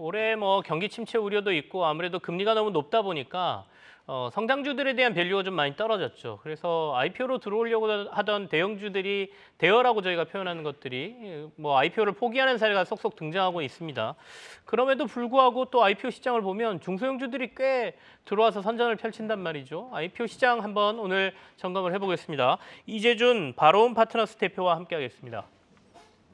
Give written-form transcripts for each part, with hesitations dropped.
올해 뭐 경기 침체 우려도 있고 아무래도 금리가 너무 높다 보니까 성장주들에 대한 밸류가 좀 많이 떨어졌죠. 그래서 IPO로 들어오려고 하던 대형주들이 대여라고 저희가 표현하는 것들이 뭐 IPO를 포기하는 사례가 속속 등장하고 있습니다. 그럼에도 불구하고 또 IPO 시장을 보면 중소형주들이 꽤 들어와서 선전을 펼친단 말이죠. IPO 시장 한번 오늘 점검을 해보겠습니다. 이재준 바로운 파트너스 대표와 함께하겠습니다.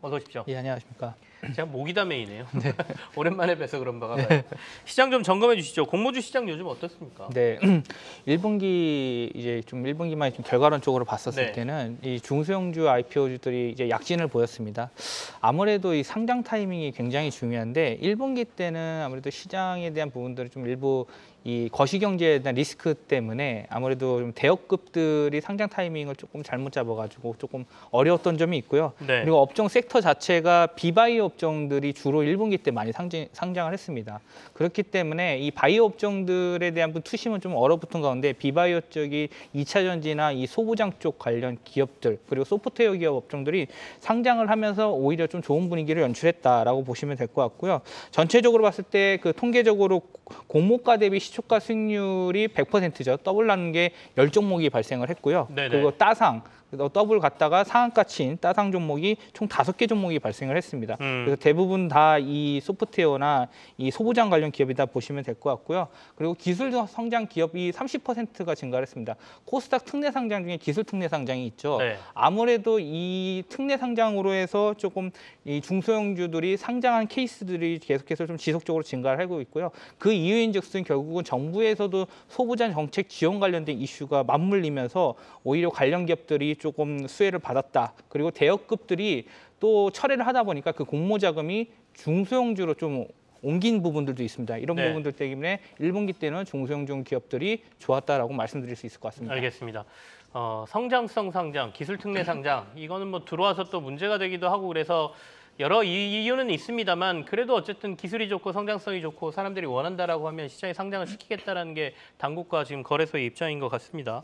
어서 오십시오. 예, 안녕하십니까. 제가 목이 다 메이네요. 네. 오랜만에 뵈서 그런가 봐요. 네. 시장 좀 점검해 주시죠. 공모주 시장 요즘 어떻습니까? 네, 1분기 이제 좀 1분기만 좀 결과론적으로 봤었을 때는 이 중소형주 IPO주들이 이제 약진을 보였습니다. 아무래도 이 상장 타이밍이 굉장히 중요한데 1분기 때는 아무래도 시장에 대한 부분들이 좀 일부 이 거시경제에 대한 리스크 때문에 아무래도 좀 대형급들이 상장 타이밍을 조금 잘못 잡아가지고 조금 어려웠던 점이 있고요. 네. 그리고 업종 섹터 자체가 비바이오 업종들이 주로 1분기 때 많이 상장을 했습니다. 그렇기 때문에 이 바이오 업종들에 대한 투심은 좀 얼어붙은 가운데 비바이오 쪽이 2차 전지나 이 소부장 쪽 관련 기업들 그리고 소프트웨어 기업 업종들이 상장을 하면서 오히려 좀 좋은 분위기를 연출했다라고 보시면 될 것 같고요. 전체적으로 봤을 때 그 통계적으로 공모가 대비 시초가 수익률이 100%죠. 더블 나는 게 10종목이 발생을 했고요. 네네. 그리고 따상, 더블 갔다가 상한가치인 따상 종목이 총 5개 종목이 발생을 했습니다. 그래서 대부분 다 이 소프트웨어나 이 소부장 관련 기업이다 보시면 될 것 같고요. 그리고 기술 성장 기업이 30%가 증가를 했습니다. 코스닥 특례 상장 중에 기술 특례 상장이 있죠. 네. 아무래도 이 특례 상장으로 해서 조금 이 중소형주들이 상장한 케이스들이 계속해서 좀 지속적으로 증가를 하고 있고요. 그 이유인즉슨 결국은 정부에서도 소부장 정책 지원 관련된 이슈가 맞물리면서 오히려 관련 기업들이 조금 수혜를 받았다. 그리고 대여급들이 또 철회를 하다 보니까 그 공모 자금이 중소형주로 좀 옮긴 부분들도 있습니다. 이런 부분들 때문에 1분기 때는 중소형주 기업들이 좋았다라고 말씀드릴 수 있을 것 같습니다. 알겠습니다. 성장성 상장, 기술 특례 상장 이거는 뭐 들어와서 또 문제가 되기도 하고 그래서 여러 이유는 있습니다만 그래도 어쨌든 기술이 좋고 성장성이 좋고 사람들이 원한다라고 하면 시장에 상장을 시키겠다라는 게 당국과 지금 거래소의 입장인 것 같습니다.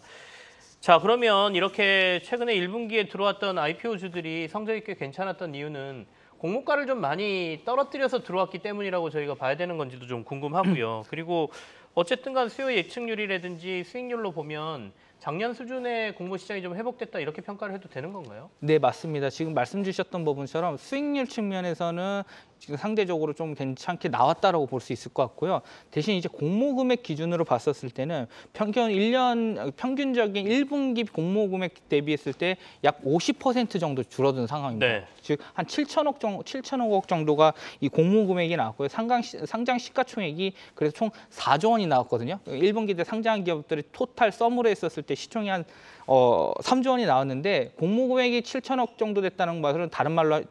자, 그러면 이렇게 최근에 1분기에 들어왔던 IPO주들이 성적이 꽤 괜찮았던 이유는 공모가를 좀 많이 떨어뜨려서 들어왔기 때문이라고 저희가 봐야 되는 건지도 좀 궁금하고요. 그리고 어쨌든 간 수요 예측률이라든지 수익률로 보면 작년 수준의 공모 시장이 좀 회복됐다 이렇게 평가를 해도 되는 건가요? 네, 맞습니다. 지금 말씀 주셨던 부분처럼 수익률 측면에서는 지금 상대적으로 좀 괜찮게 나왔다라고 볼 수 있을 것 같고요. 대신 이제 공모 금액 기준으로 봤었을 때는 평균적인 1분기 공모 금액 대비했을 때 약 50% 정도 줄어든 상황입니다. 네. 즉 한 7천억 정도가 이 공모 금액이 나왔고요. 상장 시가총액이 그래서 총 4조 원이 나왔거든요. 1분기 때 상장한 기업들이 토탈 썸으로 했었을 때 시총이 한 3조 원이 나왔는데 공모 금액이 7천억 정도 됐다는 것은 다른 말로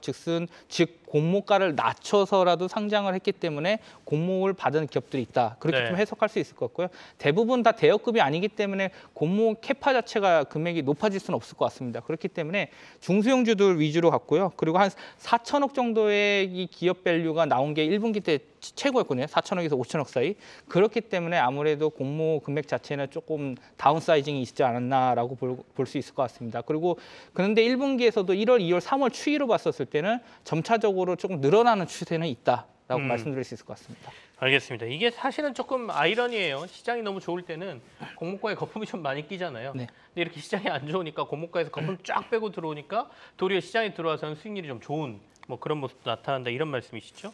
즉 공모가를 낮춰서라도 상장을 했기 때문에 공모를 받은 기업들이 있다. 그렇게 좀 해석할 수 있을 것 같고요. 대부분 다 대여급이 아니기 때문에 공모 캐파 자체가 금액이 높아질 수는 없을 것 같습니다. 그렇기 때문에 중소형주들 위주로 갔고요. 그리고 한 4천억 정도의 이 기업 밸류가 나온 게 1분기 때 최고였거든요. 4천억에서 5천억 사이. 그렇기 때문에 아무래도 공모 금액 자체는 조금 다운사이징이 있지 않았나라고 볼 수 있을 것 같습니다. 그런데 1분기에서도 1월, 2월, 3월 추이로 봤었을 때는 점차적으로 조금 늘어나는 추세는 있다라고 말씀드릴 수 있을 것 같습니다. 알겠습니다. 이게 사실은 조금 아이러니예요. 시장이 너무 좋을 때는 공모가에 거품이 좀 많이 끼잖아요. 네. 근데 이렇게 시장이 안 좋으니까 공모가에서 거품 쫙 빼고 들어오니까 도리어 시장에 들어와서는 수익률이 좀 좋은 뭐 그런 모습도 나타난다 이런 말씀이시죠?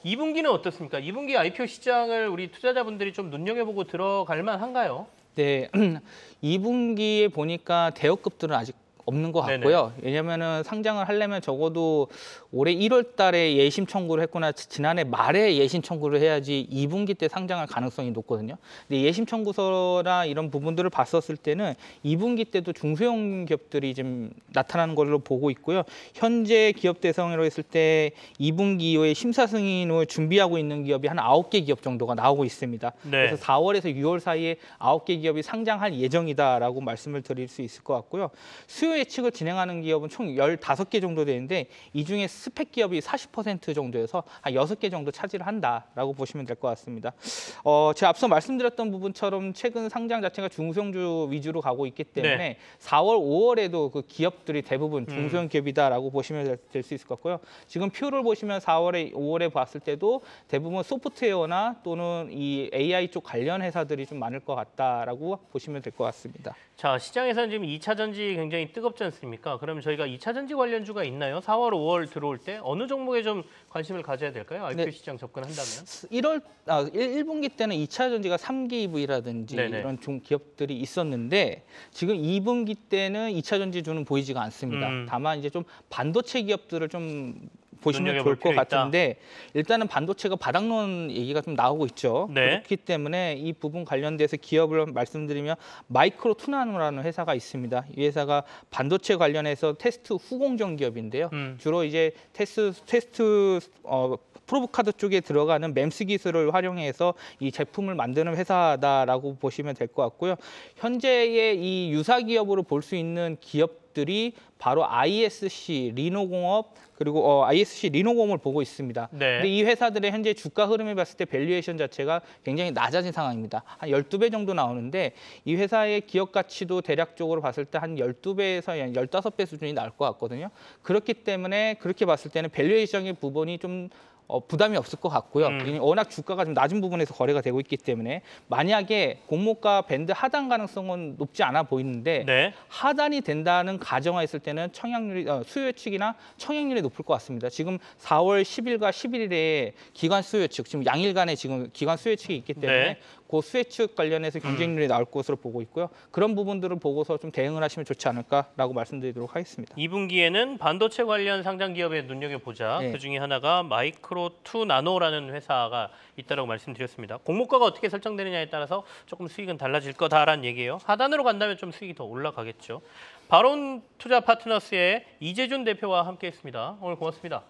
2분기는 어떻습니까? 2분기 IPO 시장을 우리 투자자분들이 좀 눈여겨보고 들어갈 만한가요? 네, 2분기에 보니까 대여급들은 아직 없는 것 같고요. 왜냐하면 상장을 하려면 적어도 올해 1월 달에 예심 청구를 했거나 지난해 말에 예심 청구를 해야지 2분기 때 상장할 가능성이 높거든요. 근데 예심 청구서나 이런 부분들을 봤었을 때는 2분기 때도 중소형 기업들이 좀 나타나는 걸로 보고 있고요. 현재 기업 대상으로 했을 때 2분기 이후에 심사 승인을 준비하고 있는 기업이 한 9개 기업 정도가 나오고 있습니다. 그래서 4월에서 6월 사이에 9개 기업이 상장할 예정이다라고 말씀을 드릴 수 있을 것 같고요. 수요 수요 예측을 진행하는 기업은 총 15개 정도 되는데 이 중에 스펙 기업이 40% 정도여서 한 6개 정도 차지를 한다라고 보시면 될 것 같습니다. 제가 앞서 말씀드렸던 부분처럼 최근 상장 자체가 중소형주 위주로 가고 있기 때문에 네. 4월, 5월에도 그 기업들이 대부분 중소형 기업이다라고 보시면 될 수 있을 것 같고요. 지금 표를 보시면 4월에, 5월에 봤을 때도 대부분 소프트웨어나 또는 이 AI 쪽 관련 회사들이 좀 많을 것 같다라고 보시면 될 것 같습니다. 자, 시장에서는 지금 2차 전지 굉장히 뜨겁지 않습니까? 그럼 저희가 2차 전지 관련주가 있나요? 4월, 5월 들어올 때 어느 종목에 좀 관심을 가져야 될까요? IPO 네. 시장 접근한다면? 1분기 때는 2차 전지가 3기 EV라든지 네네. 이런 종 기업들이 있었는데 지금 2분기 때는 2차 전지주는 보이지가 않습니다. 다만 이제 좀 반도체 기업들을 좀 보시면 좋을 것 같은데 일단은 반도체가 바닥론 얘기가 좀 나오고 있죠. 네. 그렇기 때문에 이 부분 관련돼서 기업을 말씀드리면 마이크로 투나노라는 회사가 있습니다. 이 회사가 반도체 관련해서 테스트 후공정 기업인데요. 주로 이제 테스트 프로브 카드 쪽에 들어가는 멤스 기술을 활용해서 이 제품을 만드는 회사다라고 보시면 될 것 같고요. 현재의 이 유사 기업으로 볼 수 있는 기업들이 바로 ISC, 리노공업 그리고 ISC 리노공업을 보고 있습니다. 네. 근데 이 회사들의 현재 주가 흐름을 봤을 때 밸류에이션 자체가 굉장히 낮아진 상황입니다. 한 12배 정도 나오는데 이 회사의 기업 가치도 대략적으로 봤을 때 한 12배에서 한 15배 수준이 나올 것 같거든요. 그렇기 때문에 그렇게 봤을 때는 밸류에이션의 부분이 좀 부담이 없을 것 같고요. 워낙 주가가 좀 낮은 부분에서 거래가 되고 있기 때문에 만약에 공모가 밴드 하단 가능성은 높지 않아 보이는데 네. 하단이 된다는 가정하였을 때는 청약률이 수요 예측이나 청약률이 높을 것 같습니다. 지금 4월 10일과 11일에 기관 수요 예측, 지금 양일간에 지금 기관 수요 예측이 있기 때문에 네. 그 수요 예측 관련해서 경쟁률이 나올 것으로 보고 있고요. 그런 부분들을 보고서 좀 대응을 하시면 좋지 않을까라고 말씀드리도록 하겠습니다. 2분기에는 반도체 관련 상장 기업에 눈여겨보자. 네. 그중에 하나가 마이크로 투 나노라는 회사가 있다고 말씀드렸습니다. 공모가가 어떻게 설정되느냐에 따라서 조금 수익은 달라질 거다라는 얘기예요. 하단으로 간다면 좀 수익이 더 올라가겠죠. 바론 투자 파트너스의 이재준 대표와 함께했습니다. 오늘 고맙습니다.